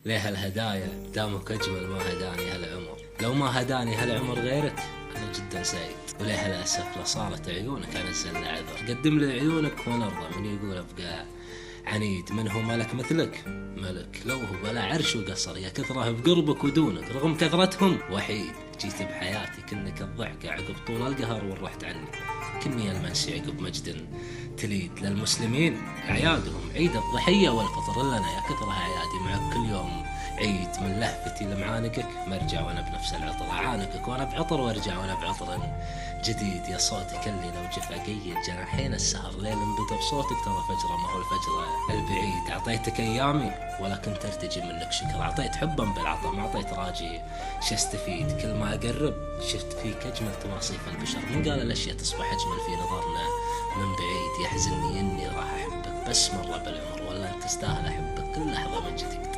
ليه هالهدايا دامك أجمل ما هداني هالعمر، لو ما هداني هالعمر غيرك أنا جدا سعيد. وليه هالأسف لصارت عيونك أنزلنا عذر، قدم لي عيونك ونرضى من يقول أبقى عنيد. من هو ملك مثلك؟ ملك لو هو بلا عرش وقصر، يا كثره بقربك ودونك رغم كثرتهم وحيد. جيت بحياتي كنك الضحكة عقب طول القهر ورحت عني، كني المنسي عقب مجد تليد. للمسلمين أعيادهم عيد الضحية والفطر، لنا يا كثرها أعيادي معك كل يوم عيد. من لهفتي لمعانقك مرجع وانا بنفس العطر، اعانقك وانا بعطر وارجع وانا بعطر جديد. يا صوتك اللي لو جفا قيد جناحين السهر، ليل بدا بصوتك ترى فجره ما هو الفجر البعيد. اعطيتك ايامي ولا كنت ارتجي منك شكر، اعطيت حبا بالعطاء ما اعطيت راجي شستفيد. كل ما اقرب شفت فيك اجمل تواصيف البشر، من قال الاشياء تصبح اجمل في نظرنا من بعيد. يحزنني اني راح احبك بس مره بالعمر، ولا انت تستاهل احبك كل لحظه من جديد.